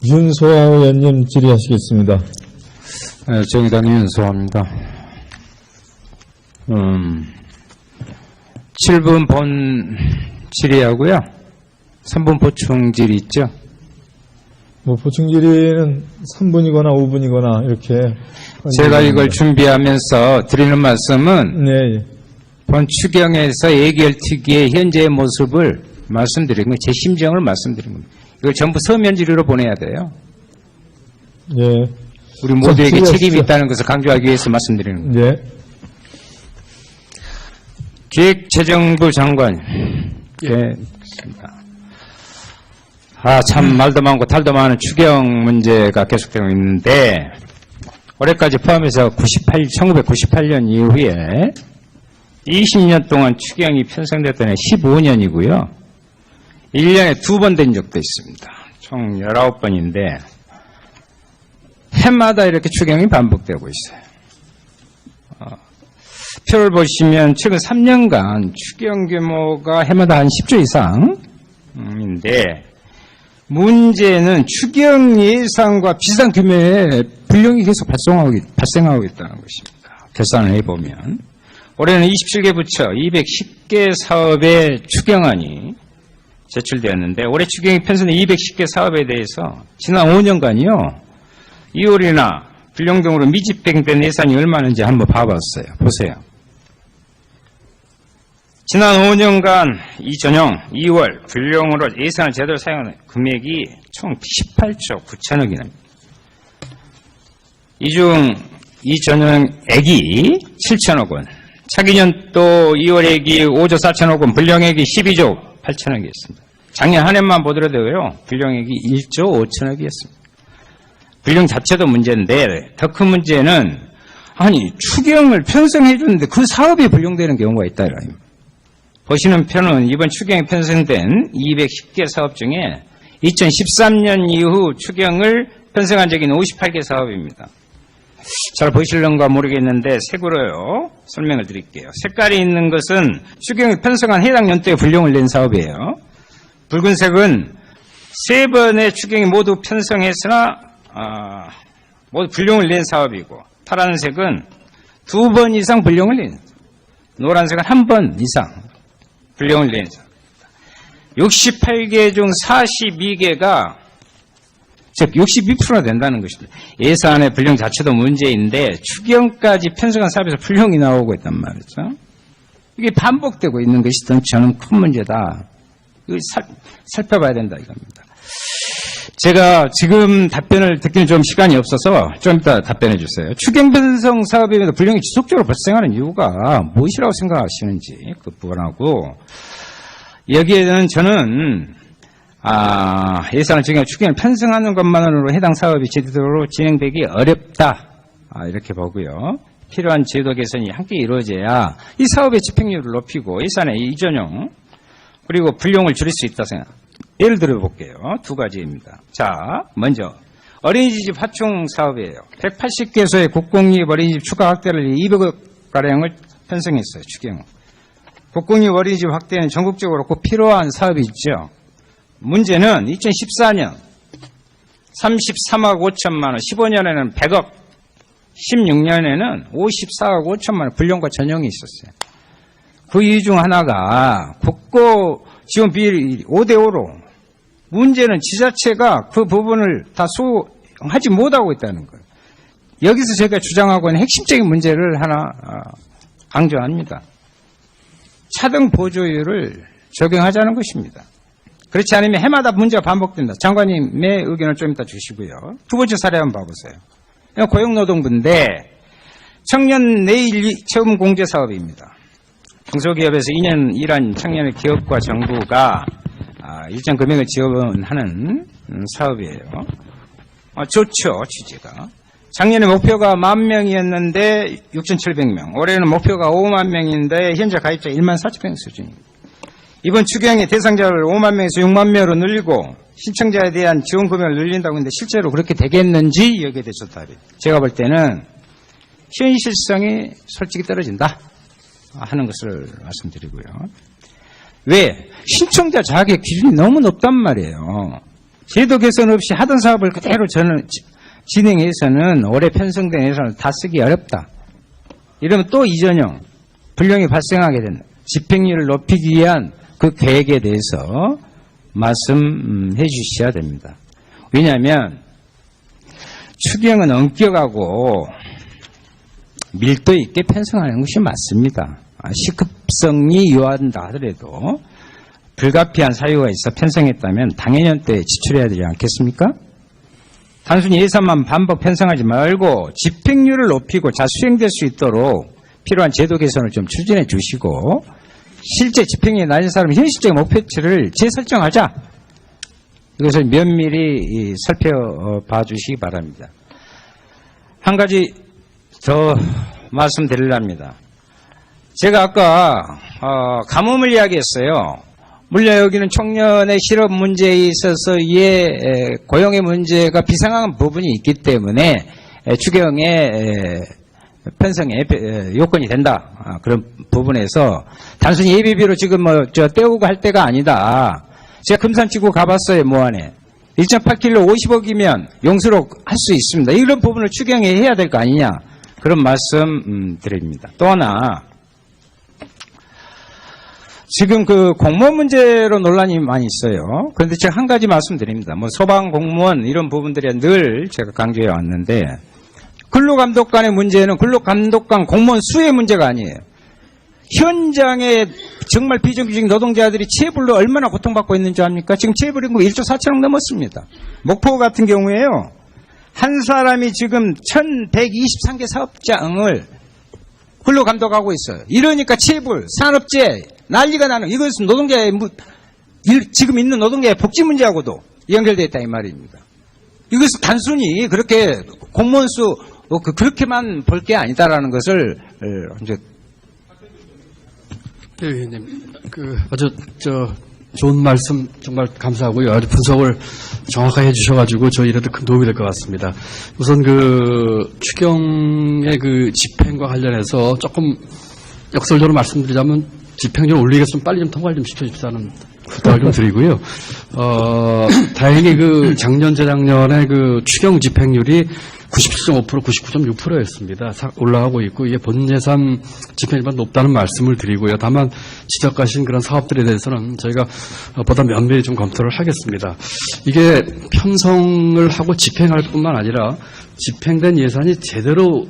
윤소아 의원님 질의하시겠습니다. 정의당 윤소아입니다. 7분 본 질의하고요. 3분 보충 질의 있죠? 보충 질의는 3분이거나 5분이거나 이렇게. 제가 이걸 준비하면서 드리는 말씀은 네. 본 추경에서 예결특위의 현재의 모습을 말씀드린 거예요. 제 심정을 말씀드린 겁니다. 이걸 전부 서면 질의로 보내야 돼요. 예. 우리 모두에게 책임이 있다는 것을 강조하기 위해서 말씀드리는 거예요. 예. 기획재정부 장관. 예. 참 말도 많고 탈도 많은 추경 문제가 계속되고 있는데 올해까지 포함해서 1998년 이후에 20년 동안 추경이 편성됐던 해 15년이고요. 1년에 2번 된 적도 있습니다. 총 19번인데 해마다 이렇게 추경이 반복되고 있어요. 표를 보시면 최근 3년간 추경 규모가 해마다 한 10조 이상인데 문제는 추경 예산과 비슷한 규모의 불령이 계속 발생하고 있다는 것입니다. 계산을 해보면 올해는 27개 부처 210개 사업의 추경안이 제출되었는데 올해 추경이 편성된 210개 사업에 대해서 지난 5년간이요. 2월이나 불령 등으로 미집행된 예산이 얼마인지 한번 봐봤어요. 보세요. 지난 5년간 이전형 2월 불령으로 예산을 제대로 사용한 금액이 총 18조 9천억이나. 이 중 이전형액이 7천억 원, 차기년도 2월액이 5조 4천억 원, 불령액이 12조 8천억이었습니다. 작년 한 해만 보더라도요, 불령액이 1조 5천억이었습니다. 불령 자체도 문제인데 더 큰 문제는 아니 추경을 편성해 주는데 그 사업이 불용되는 경우가 있다 이거예요. 보시는 표는 이번 추경이 편성된 210개 사업 중에 2013년 이후 추경을 편성한 적이 있는 58개 사업입니다. 잘 보이실런가 모르겠는데 색으로요 설명을 드릴게요. 색깔이 있는 것은 추경이 편성한 해당 연도에 불용을 낸 사업이에요. 붉은색은 3번의 추경이 모두 편성했으나 모두 불용을 낸 사업이고 파란색은 2번 이상 불용을 낸, 노란색은 1번 이상 불령을 낸 사업입니다. 68개 중 42개가 즉 62%나 된다는 것입니다. 예산의 불령 자체도 문제인데 추경까지 편성한 사업에서 불령이 나오고 있단 말이죠. 이게 반복되고 있는 것이 저는 큰 문제다. 이걸 살펴봐야 된다 이겁니다. 제가 지금 답변을 듣기는 좀 시간이 없어서 좀 이따 답변해 주세요. 추경 편성 사업에서 불령이 지속적으로 발생하는 이유가 무엇이라고 생각하시는지 그 부분하고 여기에는 저는 예산을 정해 추경을 편성하는 것만으로 해당 사업이 제대로 진행되기 어렵다 이렇게 보고요. 필요한 제도 개선이 함께 이루어져야 이 사업의 집행률을 높이고 예산의 이전용 그리고 불용을 줄일 수 있다 생각. 예를 들어 볼게요. 2가지입니다. 자, 먼저 어린이집 확충 사업이에요. 180개소의 국공립 어린이집 추가 확대를 200억 가량을 편성했어요. 추경. 국공립 어린이집 확대는 전국적으로 꼭 필요한 사업이 있죠. 문제는 2014년 33억 5천만 원, 15년에는 100억, 16년에는 54억 5천만 원 불용과 전용이 있었어요. 그 이유 중 하나가 국고 지원 비율이 5대5로 문제는 지자체가 그 부분을 다 수용하지 못하고 있다는 거예요. 여기서 제가 주장하고 있는 핵심적인 문제를 하나 강조합니다. 차등 보조율을 적용하자는 것입니다. 그렇지 않으면 해마다 문제가 반복된다. 장관님의 의견을 좀 이따 주시고요. 두 번째 사례 한번 봐보세요. 고용노동부인데 청년 내일 체험 공제 사업입니다. 중소기업에서 2년 일한 청년의 기업과 정부가 일정 금액을 지원하는 사업이에요. 좋죠, 취지가. 작년에 목표가 10,000명이었는데 6,700명. 올해는 목표가 5만 명인데 현재 가입자 1만 4,000명 수준입니다. 이번 추경의 대상자를 5만 명에서 6만 명으로 늘리고 신청자에 대한 지원 금액을 늘린다고 했는데 실제로 그렇게 되겠는지 여기에 대해서 답이. 제가 볼 때는 현실성이 솔직히 떨어진다 하는 것을 말씀드리고요. 왜? 신청자 자격 기준이 너무 높단 말이에요. 제도 개선 없이 하던 사업을 그대로 저는 진행해서는 올해 편성된 예산을 다 쓰기 어렵다. 이러면 또 이전형 불령이 발생하게 된다. 집행률을 높이기 위한 그 계획에 대해서 말씀해 주셔야 됩니다. 왜냐하면 추경은 엄격하고 밀도 있게 편성하는 것이 맞습니다. 시급성이 요한다 하더라도 불가피한 사유가 있어 편성했다면 당해년도에 지출해야 되지 않겠습니까? 단순히 예산만 반복 편성하지 말고 집행률을 높이고 잘 수행될 수 있도록 필요한 제도 개선을 좀 추진해 주시고 실제 집행률이 낮은 사람은 현실적 목표치를 재설정하자. 이것을 면밀히 살펴봐 주시기 바랍니다. 한 가지 더 말씀드리렵니다. 제가 아까 가뭄을 이야기했어요. 물론 여기는 청년의 실업 문제에 있어서의 고용의 문제가 비상한 부분이 있기 때문에 추경의 편성의 요건이 된다. 그런 부분에서 단순히 예비비로 지금 떼우고 할 때가 아니다. 제가 금산지구 가봤어요, 모안에. 1.8km 50억이면 용수로 할 수 있습니다. 이런 부분을 추경에 해야 될 거 아니냐. 그런 말씀 드립니다. 또 하나, 지금 그 공무원 문제로 논란이 많이 있어요. 그런데 제가 한 가지 말씀드립니다. 소방 공무원 이런 부분들이 늘 제가 강조해 왔는데, 근로감독관의 문제는 근로감독관 공무원 수의 문제가 아니에요. 현장에 정말 비정규직 노동자들이 체불로 얼마나 고통받고 있는지 압니까? 지금 체불임금 1조 4천억 넘었습니다. 목포 같은 경우에요. 한 사람이 지금 1123개 사업장을 근로감독하고 있어요. 이러니까 체불, 산업재해, 난리가 나는, 이것은 노동자의, 지금 있는 노동자의 복지 문제하고도 연결되어 있다 이 말입니다. 이것은 단순히 그렇게 공무원 수, 그렇게만 볼 게 아니다라는 것을, 이제. 네, 의원님. 아주, 좋은 말씀 정말 감사하고요. 아주 분석을 정확하게 해주셔가지고 저 일에도 큰 도움이 될 것 같습니다. 우선 추경의 집행과 관련해서 조금 역설적으로 말씀드리자면 집행률 올리겠으면 좀 빨리 좀 통과를 좀 시켜주십사는 부탁을 좀 드리고요. 다행히 작년, 재작년에 추경 집행률이 97.5%, 99.6%였습니다. 올라가고 있고, 이게 본 예산 집행률보다 높다는 말씀을 드리고요. 다만, 지적하신 그런 사업들에 대해서는 저희가 보다 면밀히 좀 검토를 하겠습니다. 이게 편성을 하고 집행할 뿐만 아니라, 집행된 예산이 제대로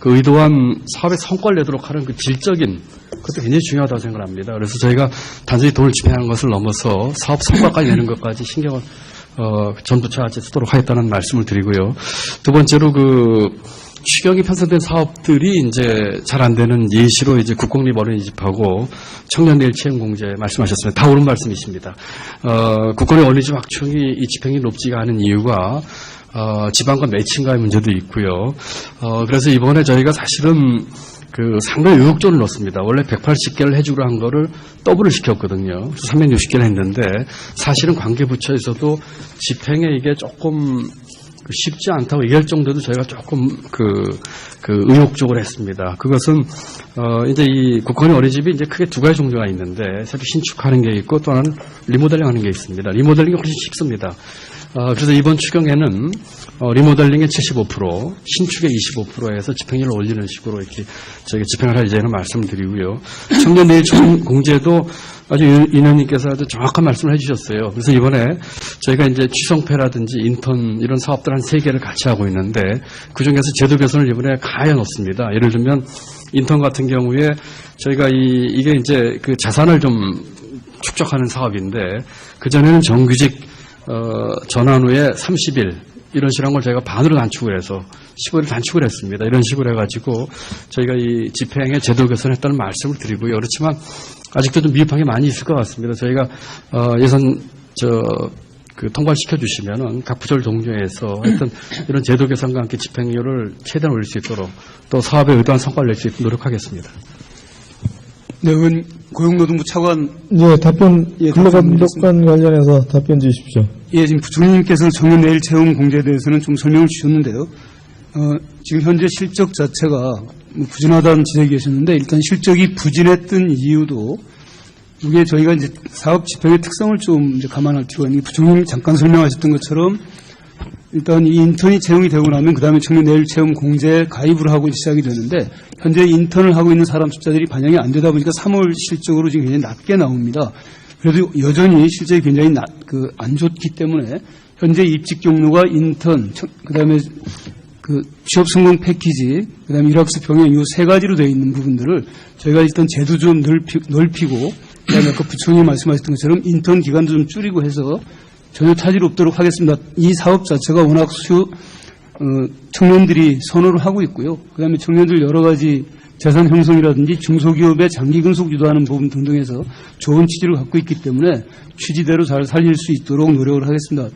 의도한 사업의 성과를 내도록 하는 질적인, 그것도 굉장히 중요하다고 생각을 합니다. 그래서 저희가 단순히 돈을 집행하는 것을 넘어서 사업 성과까지 내는 것까지 신경을 전부처같이 쓰도록 하겠다는 말씀을 드리고요. 두 번째로 추경이 편성된 사업들이 이제 잘 안 되는 예시로 이제 국공립 어린이집하고 청년 내일 채용 공제 말씀하셨습니다. 다 옳은 말씀이십니다. 국공립 어린이집 확충이 이 집행이 높지가 않은 이유가 지방과 매칭과의 문제도 있고요. 그래서 이번에 저희가 사실은 상당히 의욕적으로 넣었습니다. 원래 180개를 해주기로 한 거를 더블을 시켰거든요. 360개를 했는데 사실은 관계부처에서도 집행에 이게 조금 쉽지 않다고 얘기할 정도도 저희가 조금 의욕적으로 했습니다. 그것은 이제 이 국공립 어린이집이 이제 크게 두 가지 종류가 있는데 새로 신축하는 게 있고 또 하나는 리모델링 하는 게 있습니다. 리모델링이 훨씬 쉽습니다. 그래서 이번 추경에는 리모델링의 75%, 신축의 25%에서 집행률을 올리는 식으로 이렇게 저희가 집행을 할 예정을 말씀을 드리고요. 청년 내일 채용 공제도 아주 인원님께서 아주 정확한 말씀을 해주셨어요. 그래서 이번에 저희가 이제 취성패라든지 인턴 이런 사업들 한 3개를 같이 하고 있는데 그중에서 제도 개선을 이번에 가해 놓습니다. 예를 들면 인턴 같은 경우에 저희가 이게 이제 자산을 좀 축적하는 사업인데 그전에는 정규직 전환 후에 30일 이런 식으로 한 걸 저희가 반으로 단축을 해서 15일 단축을 했습니다. 이런 식으로 해가지고 저희가 이 집행에 제도 개선했다는 말씀을 드리고요. 그렇지만 아직도 좀 미흡한 게 많이 있을 것 같습니다. 저희가 예산 통과를 시켜주시면은 각 부처를 동조해서 하여튼 이런 제도 개선과 함께 집행률을 최대한 올릴 수 있도록 또 사업에 의도한 성과를 낼 수 있도록 노력하겠습니다. 네, 의원 고용노동부 차관. 예, 근로감독관 관련해서 답변 주십시오. 예, 지금 부총리님께서 청년 내일 채용 공제에 대해서는 좀 설명을 주셨는데요. 지금 현재 실적 자체가 부진하다는 지적이 계셨는데 일단 실적이 부진했던 이유도 이게 저희가 이제 사업 집행의 특성을 좀 이제 감안할 필요가 있는 게 부총님 잠깐 설명하셨던 것처럼 일단 이 인턴이 채용이 되고 나면 그 다음에 청년 내일 채용 공제에 가입을 하고 시작이 되는데 현재 인턴을 하고 있는 사람 숫자들이 반영이 안 되다 보니까 3월 실적으로 지금 굉장히 낮게 나옵니다. 그래도 여전히 실적이 굉장히 안 좋기 때문에 현재 입직 경로가 인턴, 그 다음에 취업 성공 패키지, 그 다음에 일학습 병행 이 세 가지로 되어 있는 부분들을 저희가 일단 제도 좀 넓히고, 그 다음에 아까 부총님 말씀하셨던 것처럼 인턴 기간도 좀 줄이고 해서 전혀 차질 없도록 하겠습니다. 이 사업 자체가 워낙 청년들이 선호를 하고 있고요. 그 다음에 청년들 여러 가지 재산 형성이라든지 중소기업의 장기 근속 유도하는 부분 등등에서 좋은 취지를 갖고 있기 때문에 취지대로 잘 살릴 수 있도록 노력을 하겠습니다.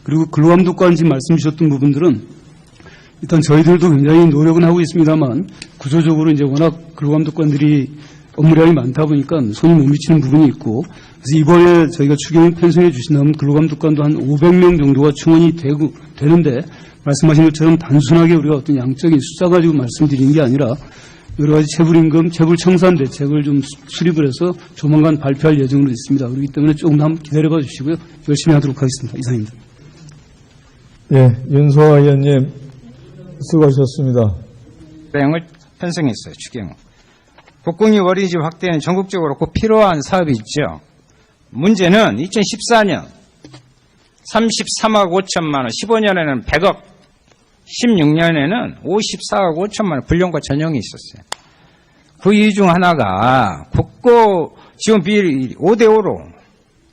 그리고 근로감독관 지금 말씀 주셨던 부분들은 일단 저희들도 굉장히 노력은 하고 있습니다만 구조적으로 이제 워낙 근로감독관들이 업무량이 많다 보니까 손이 못 미치는 부분이 있고 그래서 이번에 저희가 추경을 편성해 주신다면 근로감독관도 한 500명 정도가 충원이 되는데 말씀하신 것처럼 단순하게 우리가 어떤 양적인 숫자 가지고 말씀드리는 게 아니라 여러 가지 체불임금, 체불청산 대책을 좀 수립을 해서 조만간 발표할 예정으로 있습니다. 그렇기 때문에 조금 더 기다려봐 주시고요. 열심히 하도록 하겠습니다. 이상입니다. 예, 윤소아 의원님 수고하셨습니다. 을 편성했어요. 추경. 국공립 어린이집 확대는 전국적으로 꼭 필요한 사업이 있죠. 문제는 2014년 33억 5천만 원, 15년에는 100억, 16년에는 54억 5천만 원 불용과 전용이 있었어요. 그 이유 중 하나가 국고 지원 비율이 5대5로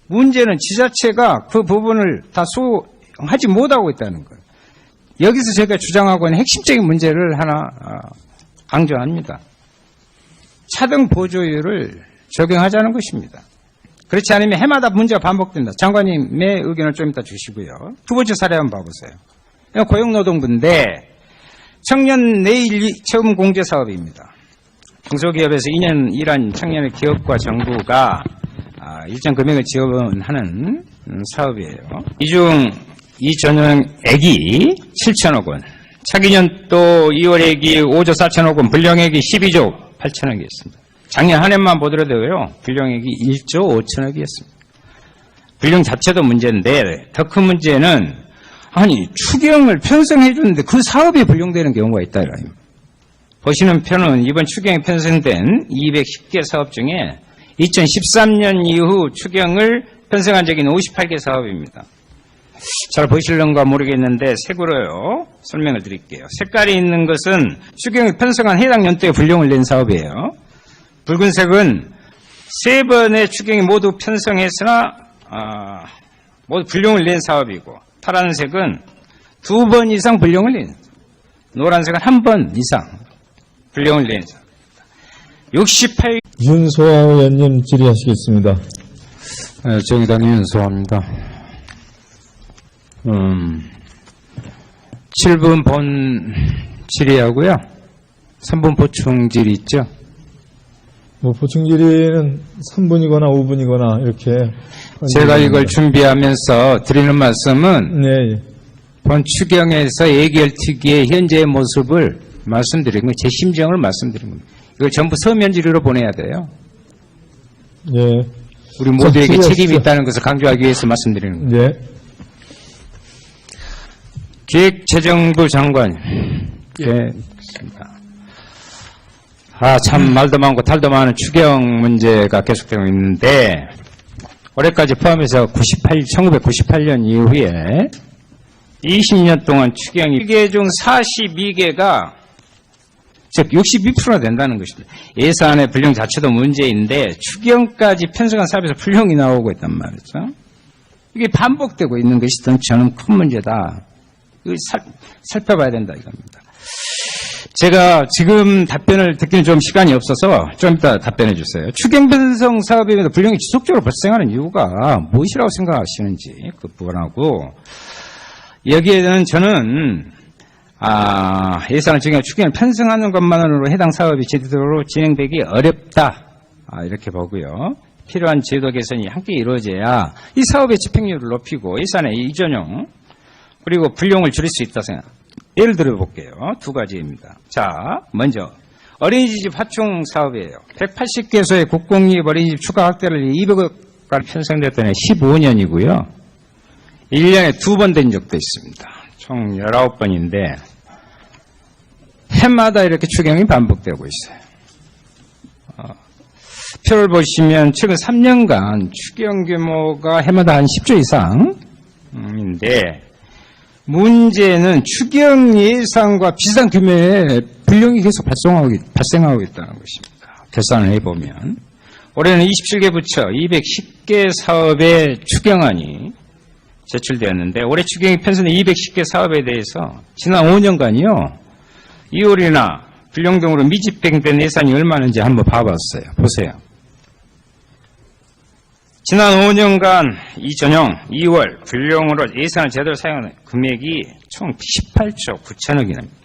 문제는 지자체가 그 부분을 다 수용하지 못하고 있다는 거예요. 여기서 제가 주장하고 있는 핵심적인 문제를 하나 강조합니다. 차등 보조율을 적용하자는 것입니다. 그렇지 않으면 해마다 문제가 반복된다. 장관님의 의견을 좀 이따 주시고요. 두 번째 사례 한번 봐보세요. 고용노동부인데 청년 내일 채움 공제 사업입니다. 중소기업에서 2년 일한 청년의 기업과 정부가 일정 금액을 지원하는 사업이에요. 이 중 이 전용액이 7천억 원, 차기년도 2월액이 5조 4천억 원, 불령액이 12조 8천억이었습니다. 작년 한 해만 보더라도요, 불령액이 1조 5천억이었습니다. 불령 자체도 문제인데 더 큰 문제는 아니 추경을 편성해 주는데 그 사업이 불용되는 경우가 있다 이거예요. 보시는 편은 이번 추경에 편성된 210개 사업 중에 2013년 이후 추경을 편성한 적이 있는 58개 사업입니다. 잘 보실런가 모르겠는데 색으로요 설명을 드릴게요. 색깔이 있는 것은 추경을 편성한 해당 연도에 불용을 낸 사업이에요. 붉은색은 3번의 추경이 모두 편성했으나 모두 불용을 낸 사업이고, 파란색은 2번 이상 불용을 낸, 노란색은 1번 이상 불용을 낸 사업입니다. 68. 윤소아 의원님 질의하시겠습니다. 정의당 윤소아입니다. 7분 본 질의하고요. 3분 보충 질의 있죠. 뭐 보충 질의는 3분이거나 5분이거나 이렇게. 제가 이걸 준비하면서 드리는 말씀은 네, 본 추경에서 예결특위의 현재의 모습을 말씀드린 거예요. 제 심정을 말씀드린 겁니다. 이걸 전부 서면 질의로 보내야 돼요. 예. 우리 모두에게 책임이 있다는 것을 강조하기 위해서 말씀드리는 거예요. 예. 기획재정부 장관. 예. 참 말도 많고 탈도 많은 추경 문제가 계속되고 있는데 올해까지 포함해서 1998년 이후에 20년 동안 추경이 2개 중 42개가 즉 62%나 된다는 것입니다. 예산의 불용 자체도 문제인데 추경까지 편성한 사업에서 불용이 나오고 있단 말이죠. 이게 반복되고 있는 것이 저는 큰 문제다. 이걸 살펴봐야 된다 이겁니다. 제가 지금 답변을 듣기는 좀 시간이 없어서 좀 이따 답변해 주세요. 추경 편성 사업에서 불용이 지속적으로 발생하는 이유가 무엇이라고 생각하시는지 그 부분하고 여기에는 저는 예산을 적용해 추경을 편성하는 것만으로 해당 사업이 제대로 진행되기 어렵다 이렇게 보고요. 필요한 제도 개선이 함께 이루어져야 이 사업의 집행률을 높이고 예산의 이전용 그리고 불용을 줄일 수 있다 생각. 예를 들어 볼게요. 두 가지입니다. 자, 먼저 어린이집 확충 사업이에요. 180개소의 국공립 어린이집 추가 확대를 200억까지 편성됐더니 15년이고요. 1년에 2번 된 적도 있습니다. 총 19번인데 해마다 이렇게 추경이 반복되고 있어요. 표를 보시면 최근 3년간 추경 규모가 해마다 한 10조 이상인데 문제는 추경 예산과 비슷한 규모의 불령이 계속 발생하고 있다는 것입니다. 계산을 해보면 올해는 27개 부처 210개 사업의 추경안이 제출되었는데 올해 추경이 편성된 210개 사업에 대해서 지난 5년간이요. 2월이나 불령 등으로 미집행된 예산이 얼마인지 한번 봐봤어요. 보세요. 지난 5년간 이 전형 2월 불령으로 예산을 제대로 사용한 금액이 총 18조 9천억이랍니다.